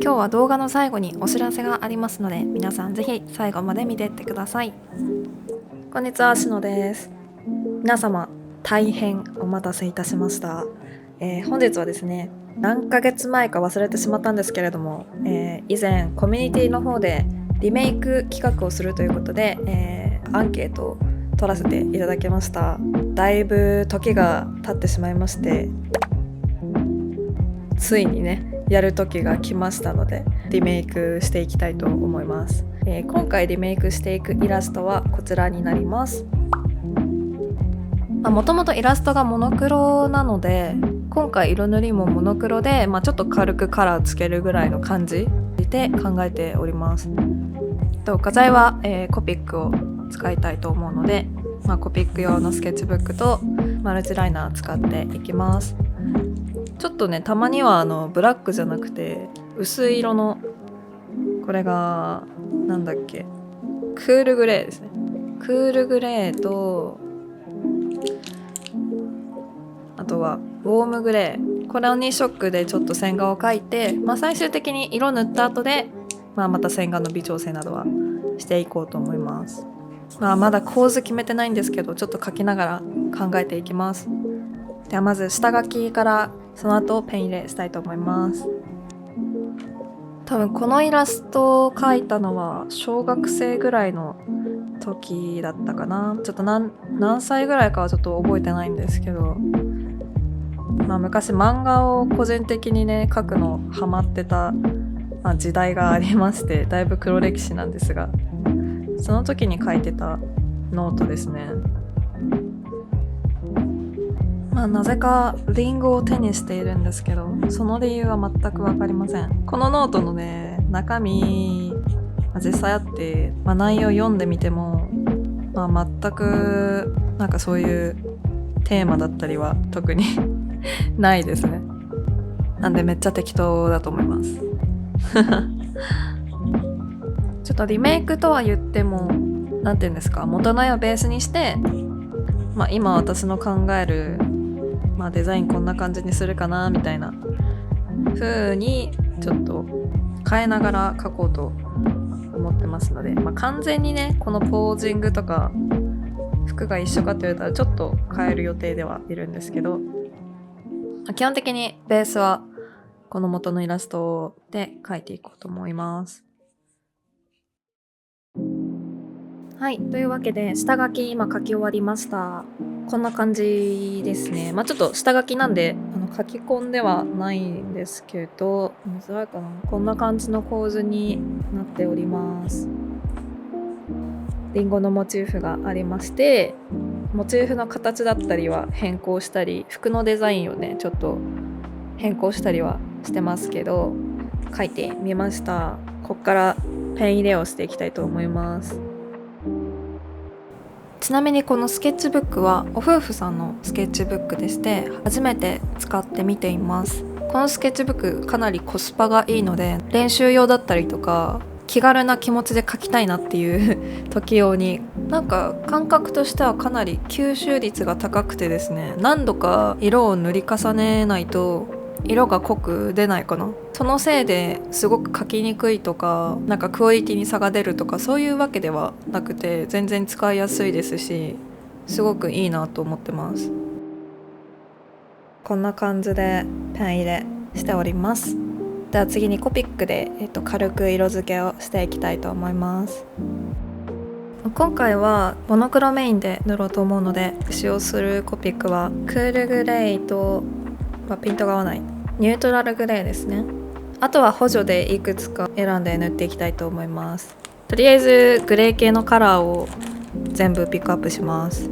今日は動画の最後にお知らせがありますので、皆さんぜひ最後まで見ていってください。こんにちは、しのです。皆様大変お待たせいたしました。本日はですね、何ヶ月前か忘れてしまったんですけれども、以前コミュニティの方でリメイク企画をするということで、アンケートを取らせていただきました。だいぶ時が経ってしまいまして、ついにねやる時が来ましたので、リメイクしていきたいと思います。今回リメイクしていくイラストはこちらになります。もともとイラストがモノクロなので、今回色塗りもモノクロで、ちょっと軽くカラーつけるぐらいの感じで考えております。画材は、コピックを使いたいと思うので、コピック用のスケッチブックとマルチライナー使っていきます。ちょっとね、たまにはブラックじゃなくて薄い色の、これがなんだっけ、クールグレーですね。クールグレーと、あとはウォームグレー、これを2色でちょっと線画を描いて、最終的に色塗った後で、また線画の微調整などはしていこうと思います。まだ構図決めてないんですけど、ちょっと描きながら考えていきます。ではまず下書きから、その後ペン入れしたいと思います。多分このイラストを描いたのは小学生ぐらいの時だったかな。ちょっと何歳ぐらいかはちょっと覚えてないんですけど、昔漫画を個人的にね描くのハマってた、時代がありまして、だいぶ黒歴史なんですが、その時に描いてたノートですね。なぜかリンゴを手にしているんですけど、その理由は全く分かりません。このノートのね、中身、実際あって、内容読んでみても、全くなんかそういうテーマだったりは特にないですね。なんでめっちゃ適当だと思いますちょっとリメイクとは言っても、なんていうんですか、元の絵をベースにして、今私の考える、デザインこんな感じにするかなみたいな風にちょっと変えながら描こうと思ってますので、完全にねこのポージングとか服が一緒かって言われたらちょっと変える予定ではいるんですけど、基本的にベースはこの元のイラストで描いていこうと思います。はい、というわけで下書き今書き終わりました。こんな感じですね。ちょっと下書きなんで書き込んではないんですけど、見づらいかな。こんな感じの構図になっております。リンゴのモチーフがありまして、モチーフの形だったりは変更したり、服のデザインをねちょっと変更したりはしてますけど、書いてみました。こっからペン入れをしていきたいと思います。ちなみにこのスケッチブックはお夫婦さんのスケッチブックでして、初めて使ってみています。このスケッチブックかなりコスパがいいので、練習用だったりとか気軽な気持ちで描きたいなっていう時用に、なんか感覚としてはかなり吸収率が高くてですね、何度か色を塗り重ねないと色が濃く出ないかな。そのせいですごく描きにくいとか、なんかクオリティに差が出るとか、そういうわけではなくて、全然使いやすいですし、すごくいいなと思ってます。こんな感じでペン入れしております。では次にコピックで、軽く色付けをしていきたいと思います。今回はモノクロメインで塗ろうと思うので、使用するコピックはクールグレーと、ピントが合わないニュートラルグレーですね。あとは補助でいくつか選んで塗っていきたいと思います。とりあえずグレー系のカラーを全部ピックアップします。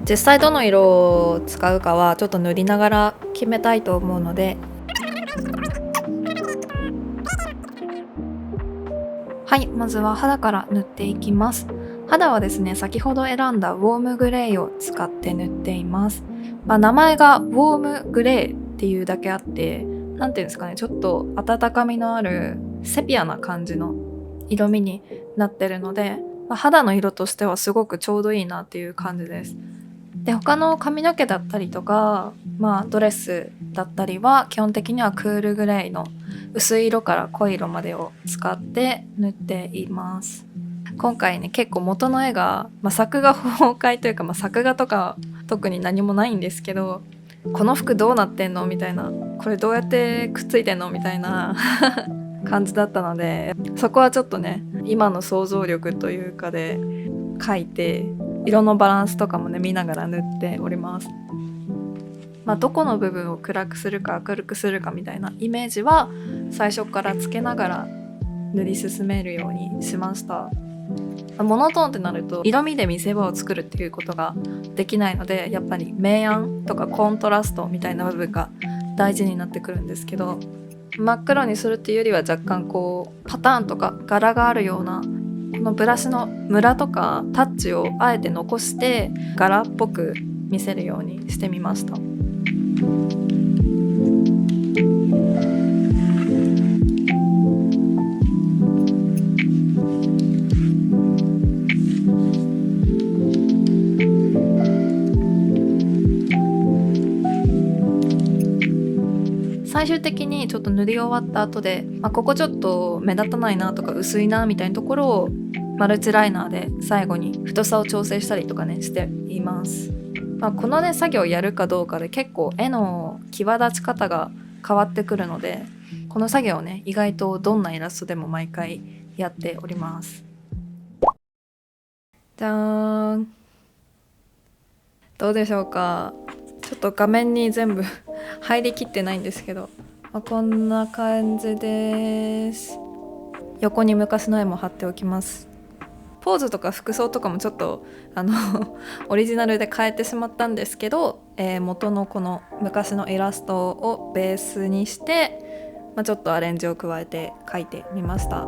実際どの色を使うかはちょっと塗りながら決めたいと思うので、はい、まずは肌から塗っていきます。肌はですね、先ほど選んだウォームグレーを使って塗っています。名前がウォームグレーっていうだけあって、なんていうんですかね、ちょっと温かみのあるセピアな感じの色味になってるので、肌の色としてはすごくちょうどいいなっていう感じです。で他の髪の毛だったりとか、ドレスだったりは基本的にはクールグレーの薄い色から濃い色までを使って塗っています。今回ね結構元の絵が、作画崩壊というか、作画とか特に何もないんですけど、この服どうなってんのみたいな、これどうやってくっついてんのみたいな感じだったので、そこはちょっとね今の想像力というかで描いて、色のバランスとかもね見ながら塗っております。どこの部分を暗くするか明るくするかみたいなイメージは最初からつけながら塗り進めるようにしました。モノトーンってなると色味で見せ場を作るっていうことができないので、やっぱり明暗とかコントラストみたいな部分が大事になってくるんですけど、真っ黒にするっていうよりは若干こうパターンとか柄があるような、このブラシのムラとかタッチをあえて残して柄っぽく見せるようにしてみました。最終的にちょっと塗り終わった後で、ここちょっと目立たないなとか薄いなみたいなところをマルチライナーで最後に太さを調整したりとかねしています。このね作業をやるかどうかで結構絵の際立ち方が変わってくるので、この作業をね意外とどんなイラストでも毎回やっております。じゃーん、どうでしょうか。ちょっと画面に全部入りきってないんですけど、こんな感じです。横に昔の絵も貼っておきます。ポーズとか服装とかもちょっとオリジナルで変えてしまったんですけど、元のこの昔のイラストをベースにして、ちょっとアレンジを加えて描いてみました。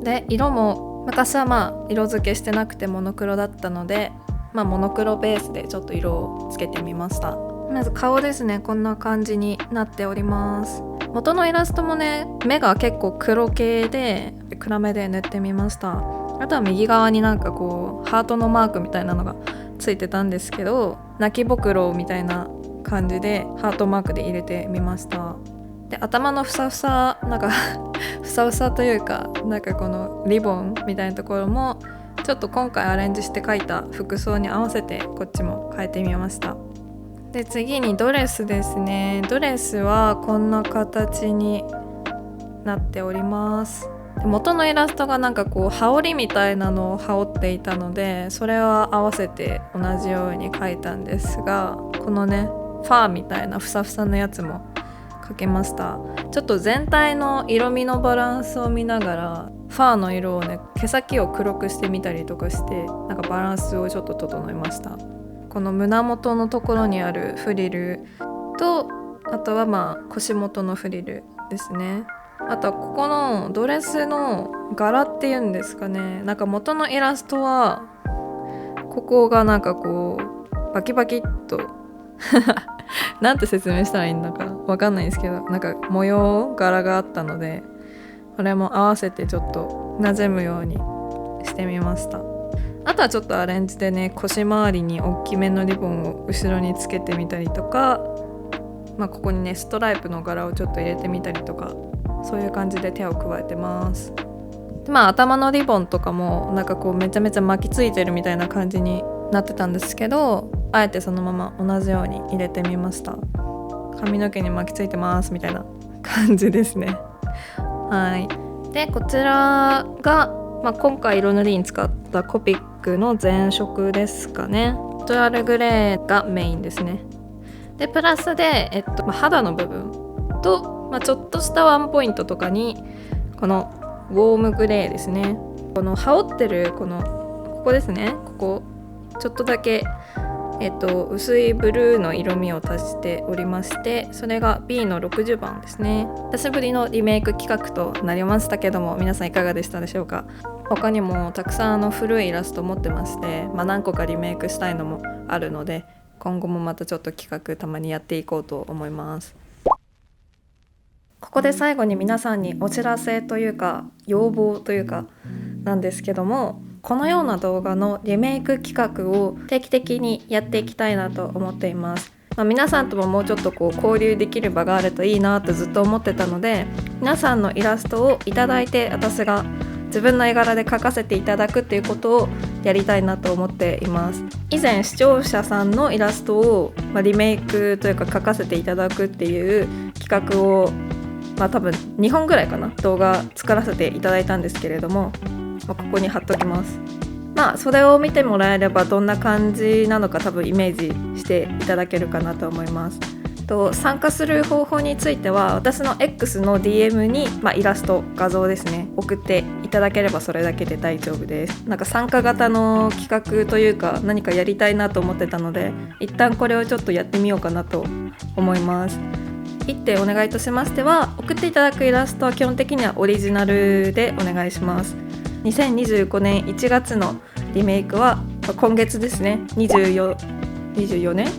で色も昔は色付けしてなくてモノクロだったので、モノクロベースでちょっと色をつけてみました。まず顔ですね、こんな感じになっております。元のイラストもね目が結構黒系で暗めで塗ってみました。あとは右側になんかこうハートのマークみたいなのがついてたんですけど、泣きぼくろみたいな感じでハートマークで入れてみました。で頭のふさふさなんかふさふさというか、なんかこのリボンみたいなところもちょっと今回アレンジして描いた服装に合わせてこっちも変えてみました。で次にドレスですね。ドレスはこんな形になっております。で元のイラストがなんかこう羽織みたいなのを羽織っていたので、それは合わせて同じように描いたんですが、このねファーみたいなふさふさのやつも描けました。ちょっと全体の色味のバランスを見ながらファーの色をね毛先を黒くしてみたりとかして、なんかバランスをちょっと整えました。この胸元のところにあるフリルと、あとは腰元のフリルですね。あとはここのドレスの柄っていうんですかね、なんか元のイラストはここがなんかこうバキバキっとなんて説明したらいいんだかわかんないんですけど、なんか模様柄があったので、これも合わせてちょっと馴染むようにしてみました。あとはちょっとアレンジでね腰回りに大きめのリボンを後ろにつけてみたりとか、ここにねストライプの柄をちょっと入れてみたりとか、そういう感じで手を加えてます。で頭のリボンとかもなんかこうめちゃめちゃ巻きついてるみたいな感じになってたんですけど、あえてそのまま同じように入れてみました。髪の毛に巻きついてますみたいな感じですね。はい。でこちらが、今回色塗りに使ったコピックの全色ですかね。ナチュラルグレーがメインですね。でプラスで、肌の部分と、ちょっとしたワンポイントとかにこのウォームグレーですね。この羽織ってるここですね。ここちょっとだけ、薄いブルーの色味を足しておりまして、それが B の60番ですね。久しぶりのリメイク企画となりましたけども、皆さんいかがでしたでしょうか。他にもたくさん古いイラスト持ってまして、何個かリメイクしたいのもあるので、今後もまたちょっと企画たまにやっていこうと思います。ここで最後に皆さんにお知らせというか要望というかなんですけども、このような動画のリメイク企画を定期的にやっていきたいなと思っています。皆さんとももうちょっと交流できる場があるといいなとずっと思ってたので、皆さんのイラストをいただいて私が自分の絵柄で描かせていただくっていうことをやりたいなと思っています。以前視聴者さんのイラストを、リメイクというか描かせていただくっていう企画を、多分2本ぐらいかな動画作らせていただいたんですけれども、ここに貼っときます。それを見てもらえればどんな感じなのか多分イメージしていただけるかなと思います。参加する方法については私の X の DM に、イラスト画像ですね送っていただければそれだけで大丈夫です。参加型の企画というか何かやりたいなと思ってたので、一旦これをちょっとやってみようかなと思います。一点お願いとしましては、送っていただくイラストは基本的にはオリジナルでお願いします。2025年1月のリメイクは今月ですね、24年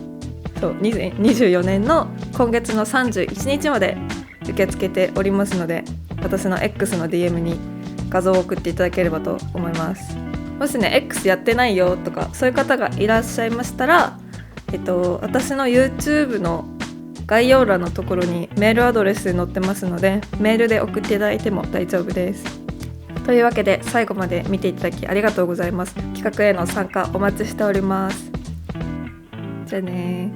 そう2024年の今月の31日まで受け付けておりますので、私の X の DM に画像を送っていただければと思います。もしね X やってないよとかそういう方がいらっしゃいましたら、私の YouTube の概要欄のところにメールアドレス載ってますので、メールで送っていただいても大丈夫です。というわけで最後まで見ていただきありがとうございます。企画への参加お待ちしております。じゃあね。